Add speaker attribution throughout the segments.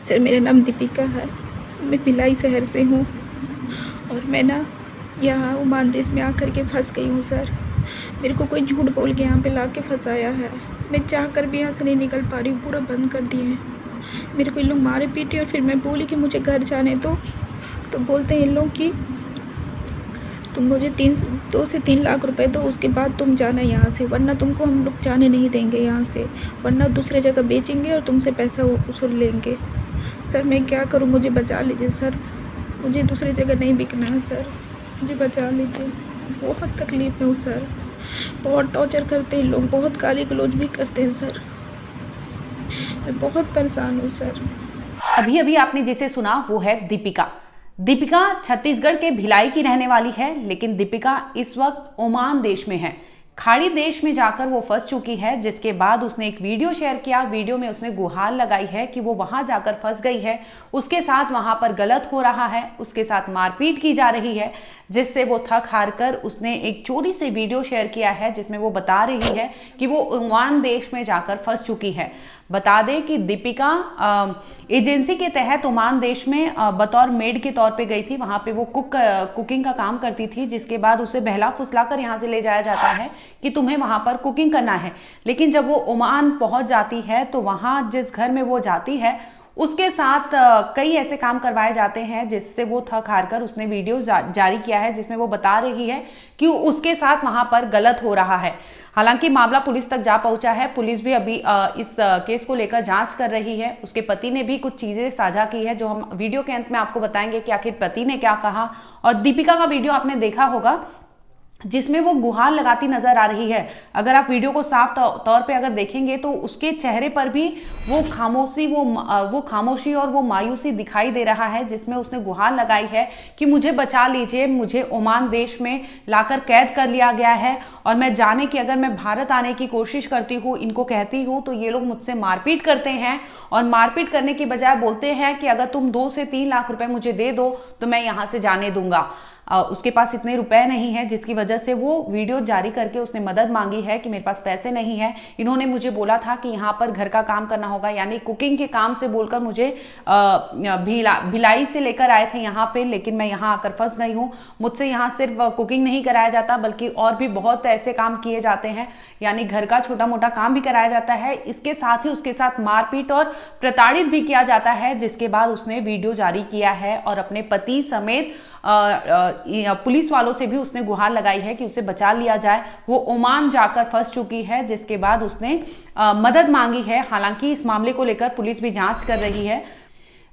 Speaker 1: Sir मेरा नाम दीपिका है। मैं भिलाई शहर से हूँ और मैं ना यहाँ ओमान देश में आकर के फंस गई हूँ सर। मेरे को कोई झूठ बोल के यहाँ पे ला के फंसाया है। मैं चाह कर भी यहाँ से नहीं निकल पा रही हूँ, पूरा बंद कर दिए हैं। मेरे को इन लोग मारे पीटे और फिर मैं बोली कि मुझे घर जाने दो, तो बोलते हैं इन लोग कि तुम मुझे 2 से 3 लाख रुपए दो, उसके बाद तुम जाना यहाँ से, वरना तुमको हम लोग जाने नहीं देंगे यहाँ से, वरना दूसरे जगह बेचेंगे और तुमसे पैसा वसूल लेंगे। सर मैं क्या करूँ, मुझे बचा लीजिए सर, मुझे दूसरी जगह नहीं बिकना है सर, मुझे बचा लीजिए। बहुत तकलीफ़ में हूँ सर, बहुत टॉर्चर करते हैं लोग, बहुत गाली गलौज भी करते हैं सर। मैं बहुत परेशान हूँ सर।
Speaker 2: अभी अभी आपने जिसे सुना वो है दीपिका। दीपिका छत्तीसगढ़ के भिलाई की रहने वाली है, लेकिन दीपिका इस वक्त ओमान देश में है। खाड़ी देश में जाकर वो फंस चुकी है, जिसके बाद उसने एक वीडियो शेयर किया। वीडियो में उसने गुहार लगाई है कि वो वहां जाकर फंस गई है, उसके साथ वहां पर गलत हो रहा है, उसके साथ मारपीट की जा रही है, जिससे वो थक हार कर उसने एक चोरी से वीडियो शेयर किया है, जिसमें वो बता रही है कि वो ओमान देश में जाकर फंस चुकी है। बता दें कि दीपिका एजेंसी के तहत ओमान देश में बतौर मेड के तौर पे गई थी। वहां पे वो कुकिंग का काम करती थी, जिसके बाद उसे बहला फुसला कर यहाँ से ले जाया जाता है कि तुम्हें वहां पर कुकिंग करना है। लेकिन जब वो ओमान पहुंच जाती है तो वहां जिस घर में वो जाती है उसके साथ कई ऐसे काम करवाए जाते हैं, जिससे वो थक हार कर उसने वीडियो जारी किया है, जिसमें वो बता रही है कि उसके साथ वहां पर गलत हो रहा है। हालांकि मामला पुलिस तक जा पहुंचा है। पुलिस भी अभी इस केस को लेकर जांच कर रही है। उसके पति ने भी कुछ चीजें साझा की है, जो हम वीडियो के अंत में आपको बताएंगे कि आखिर पति ने क्या कहा। और दीपिका का वीडियो आपने देखा होगा, जिसमें वो गुहार लगाती नजर आ रही है। अगर आप वीडियो को साफ तौर पे अगर देखेंगे तो उसके चेहरे पर भी वो खामोशी और वो मायूसी दिखाई दे रहा है, जिसमें उसने गुहार लगाई है कि मुझे बचा लीजिए, मुझे ओमान देश में लाकर कैद कर लिया गया है और मैं जाने की अगर मैं भारत आने की कोशिश करती हूँ, इनको कहती हूँ, तो ये लोग मुझसे मारपीट करते हैं और मारपीट करने की बजाय बोलते हैं कि अगर तुम 2 से 3 लाख रुपए मुझे दे दो तो मैं यहाँ से जाने दूंगा। उसके पास इतने रुपए नहीं है, जिसकी वजह से वो वीडियो जारी करके उसने मदद मांगी है कि मेरे पास पैसे नहीं है। इन्होंने मुझे बोला था कि यहाँ पर घर का काम करना होगा, यानी कुकिंग के काम से बोलकर मुझे भिलाई से लेकर आए थे यहाँ पे, लेकिन मैं यहाँ आकर फंस गई हूँ। मुझसे यहाँ सिर्फ कुकिंग नहीं कराया जाता, बल्कि और भी बहुत ऐसे काम किए जाते हैं, यानी घर का छोटा मोटा काम भी कराया जाता है। इसके साथ ही उसके साथ मारपीट और प्रताड़ित भी किया जाता है, जिसके बाद उसने वीडियो जारी किया है और अपने पति समेत पुलिस वालों से भी उसने गुहार लगाई है कि उसे बचा लिया जाए। वो ओमान जाकर फंस चुकी है, जिसके बाद उसने मदद मांगी है। हालांकि इस मामले को लेकर पुलिस भी जांच कर रही है।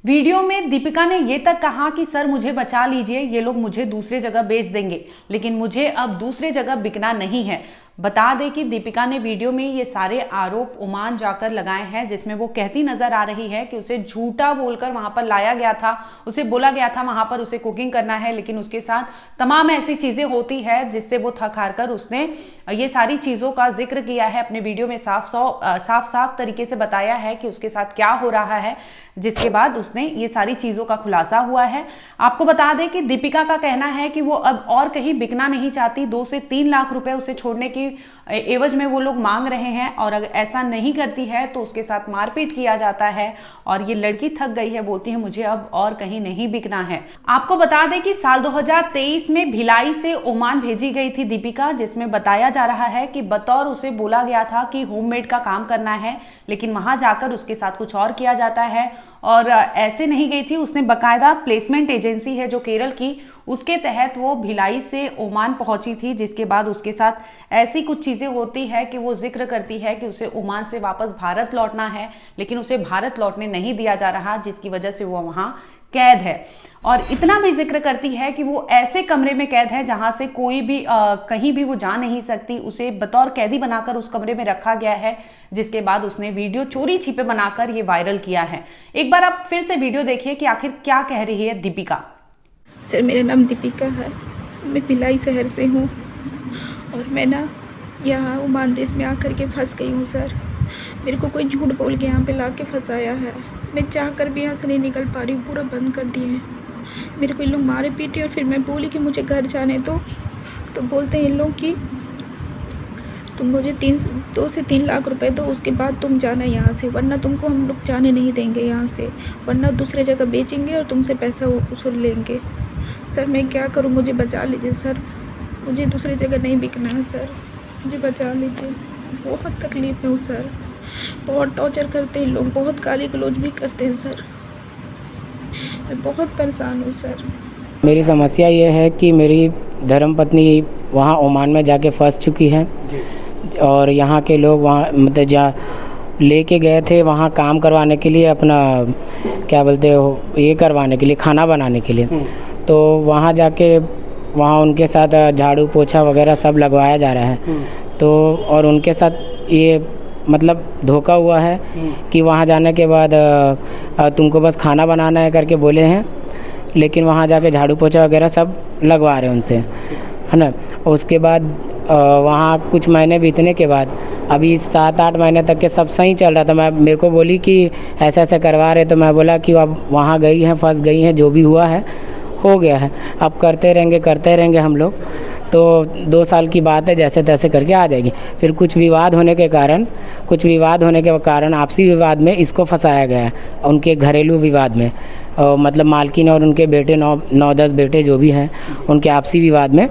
Speaker 2: वीडियो में दीपिका ने ये तक कहा कि सर मुझे बचा लीजिए, ये लोग मुझे दूसरे जगह बेच देंगे, लेकिन मुझे अब दूसरे जगह बिकना नहीं है। बता दें कि दीपिका ने वीडियो में ये सारे आरोप ओमान जाकर लगाए हैं, जिसमें वो कहती नजर आ रही है कि उसे झूठा बोलकर वहां पर लाया गया था, उसे बोला गया था वहां पर उसे कुकिंग करना है, लेकिन उसके साथ तमाम ऐसी चीजें होती है जिससे वो थक हार कर उसने ये सारी चीजों का जिक्र किया है। अपने वीडियो में साफ तरीके से बताया है कि उसके साथ क्या हो रहा है, जिसके बाद उसने ये सारी चीजों का खुलासा हुआ है। आपको बता दें कि दीपिका का कहना है कि वो अब और कहीं बिकना नहीं चाहती। 2 से 3 लाख रुपए उसे छोड़ने की एवज में वो लोग मांग रहे हैं, और अगर ऐसा नहीं करती है तो उसके साथ मारपीट किया जाता है। और ये लड़की थक गई है, बोलती है मुझे अब और कहीं नहीं बिकना है। आपको बता दें कि साल 2023 में भिलाई से ओमान भेजी गई थी दीपिका, जिसमें बताया जा रहा है कि बतौर उसे बोला गया था कि होममेड का काम करना है, लेकिन वहां जाकर उसके साथ कुछ और किया जाता है। और ऐसे नहीं गई थी, उसने बकायदा प्लेसमेंट एजेंसी है जो केरल की, उसके तहत वो भिलाई से ओमान पहुंची थी, जिसके बाद उसके साथ ऐसी कुछ चीजें होती है कि वो जिक्र करती है कि उसे ओमान से वापस भारत लौटना है, लेकिन उसे भारत लौटने नहीं दिया जा रहा, जिसकी वजह से वो वहां कैद है। और इतना भी जिक्र करती है कि वो ऐसे कमरे में कैद है जहां से कोई भी कहीं भी वो जा नहीं सकती। उसे बतौर कैदी बनाकर उस कमरे में रखा गया है, जिसके बाद उसने वीडियो चोरी छिपे बनाकर ये वायरल किया है। एक बार आप फिर से वीडियो देखिए कि आखिर क्या कह रही है दीपिका।
Speaker 1: सर मेरा नाम दीपिका है। मैं भिलाई शहर से हूँ और मैं ना यहाँ ओमान देश में आकर के फंस गई हूँ सर। मेरे को कोई झूठ बोल के यहाँ पे ला के फंसाया है। मैं चाह कर भी यहाँ से नहीं निकल पा रही हूँ, पूरा बंद कर दिए हैं। मेरे को इन लोग मारे पीटे और फिर मैं बोली कि मुझे घर जाने दो, तो बोलते हैं इन लोग कि तुम मुझे 2 से 3 लाख रुपए दो, उसके बाद तुम जाना यहाँ से, वरना तुमको हम लोग जाने नहीं देंगे यहाँ से, वरना दूसरे जगह बेचेंगे और तुमसे पैसा वसूल लेंगे। सर मैं क्या करूँ, मुझे बचा लीजिए सर, मुझे दूसरी जगह नहीं बिकना है सर, मुझे बचा लीजिए। बहुत तकलीफ में हूँ सर, बहुत टॉर्चर करते हैं लोग, बहुत गाली गलौज भी करते हैं सर, मैं बहुत परेशान हूँ सर।
Speaker 3: मेरी समस्या ये है कि मेरी धर्मपत्नी वहाँ ओमान में जाके फंस चुकी है और यहाँ के लोग वहाँ मतलब जहाँ लेके गए थे वहाँ काम करवाने के लिए, अपना क्या बोलते हो ये करवाने के लिए, खाना बनाने के लिए। तो वहाँ जाके वहाँ उनके साथ झाड़ू पोछा वगैरह सब लगवाया जा रहा है। तो और उनके साथ ये मतलब धोखा हुआ है कि वहाँ जाने के बाद तुमको बस खाना बनाना है करके बोले हैं, लेकिन वहाँ जाके झाड़ू पोछा वगैरह सब लगवा रहे हैं उनसे, है ना। उसके बाद वहाँ कुछ महीने बीतने के बाद अभी 7-8 महीने तक के सब सही चल रहा था। मैं मेरे को बोली कि ऐसा ऐसा करवा रहे, तो मैं बोला कि अब वहाँ गई हैं, फंस गई हैं, जो भी हुआ है हो गया है, अब करते रहेंगे हम लोग। तो 2 साल की बात है, जैसे तैसे करके आ जाएगी। फिर कुछ विवाद होने के कारण आपसी विवाद में इसको फंसाया गया है, उनके घरेलू विवाद में। मतलब मालकिन और उनके बेटे 9-10 बेटे जो भी हैं, उनके आपसी विवाद में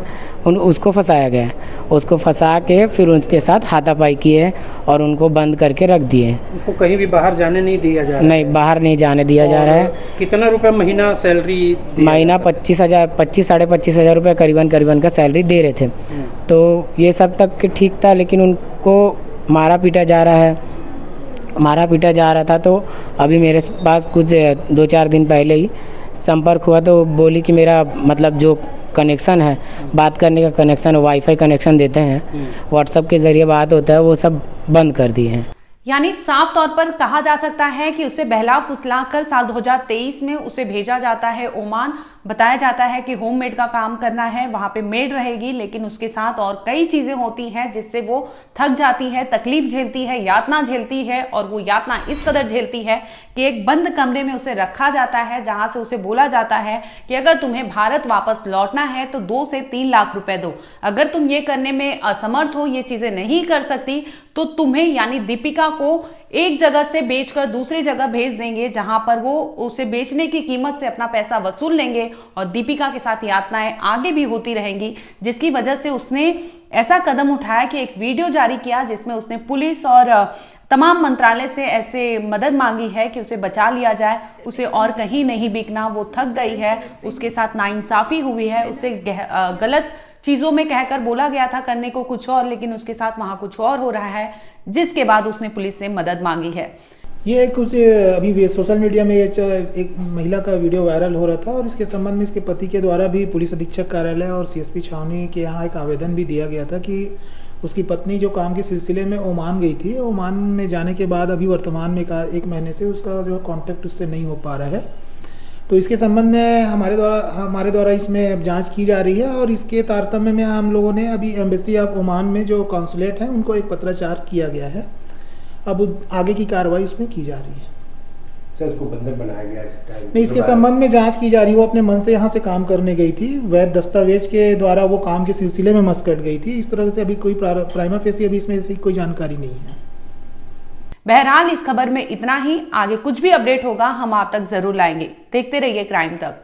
Speaker 3: उसको फंसाया गया है। उसको फंसा के फिर उनके साथ हाथापाई किए और उनको बंद करके रख दिए।
Speaker 4: उसको कहीं भी बाहर जाने नहीं दिया जा रहा है?
Speaker 3: नहीं, बाहर नहीं जाने दिया जा रहा है।
Speaker 4: कितना रुपए महीना सैलरी?
Speaker 3: महीना 25,000 साढ़े 25,000 रुपये करीबन का सैलरी दे रहे थे। तो ये सब तक ठीक था, लेकिन उनको मारा पीटा जा रहा था। तो अभी मेरे पास कुछ 2-4 दिन पहले ही संपर्क हुआ, तो बोली कि मेरा मतलब जो कनेक्शन है, बात करने का कनेक्शन, वाईफाई कनेक्शन देते हैं, व्हाट्सएप के ज़रिए बात होता है, वो सब बंद कर दिए हैं।
Speaker 2: यानी साफ तौर पर कहा जा सकता है कि उसे बहला फुसला कर साल 2023 में उसे भेजा जाता है ओमान। बताया जाता है कि होम मेड का काम करना है, वहां पे मेड रहेगी, लेकिन उसके साथ और कई चीजें होती हैं जिससे वो थक जाती है, तकलीफ झेलती है, यातना झेलती है। और वो यातना इस कदर झेलती है कि एक बंद कमरे में उसे रखा जाता है, जहां से उसे बोला जाता है कि अगर तुम्हें भारत वापस लौटना है तो 2 से 3 लाख रुपए दो। अगर तुम ये करने में असमर्थ हो, ये चीजें नहीं कर सकती, तो तुम्हें यानी दीपिका को एक जगह से बेचकर दूसरी जगह भेज देंगे, जहां पर वो उसे बेचने की कीमत से अपना पैसा वसूल लेंगे। और दीपिका के साथ यातनाएं आगे भी होती रहेंगी, जिसकी वजह से उसने ऐसा कदम उठाया कि एक वीडियो जारी किया जिसमें उसने पुलिस और तमाम मंत्रालय से ऐसे मदद मांगी है कि उसे बचा लिया जाए, उसे और कहीं नहीं बिकना। वो थक गई है, उसके साथ नाइंसाफी हुई है, उसे गलत चीजों में कहकर बोला गया था करने को कुछ और, लेकिन उसके साथ वहां कुछ और हो रहा है, जिसके बाद उसने पुलिस से मदद मांगी है।
Speaker 5: ये कुछ अभी सोशल मीडिया में एक महिला का वीडियो वायरल हो रहा था और इसके संबंध में इसके पति के द्वारा भी पुलिस अधीक्षक कार्यालय और सीएसपी छावनी के यहाँ एक आवेदन भी दिया गया था कि उसकी पत्नी जो काम के सिलसिले में ओमान गई थी, ओमान में जाने के बाद अभी वर्तमान में 1 महीने से उसका जो कॉन्टैक्ट उससे नहीं हो पा रहा है। तो इसके संबंध में हमारे द्वारा इसमें जांच की जा रही है और इसके तारतम्य में हम लोगों ने अभी एम्बेसी ऑफ ओमान में जो कॉन्सुलेट है उनको एक पत्राचार किया गया है। अब आगे की कार्रवाई उसमें की जा रही है।
Speaker 6: सर, उसको बंधक बनाया गया इस टाइम?
Speaker 5: नहीं, इसके संबंध में जांच की जा रही है। वो अपने मन से यहाँ से काम करने गई थी, वैध दस्तावेज के द्वारा वो काम के सिलसिले में मस्कट गई थी। इस तरह से अभी कोई प्राइमा फेसी अभी इसमें से कोई जानकारी नहीं है।
Speaker 2: बहरहाल इस खबर में इतना ही। आगे कुछ भी अपडेट होगा हम आप तक जरूर लाएंगे। देखते रहिए क्राइम तक।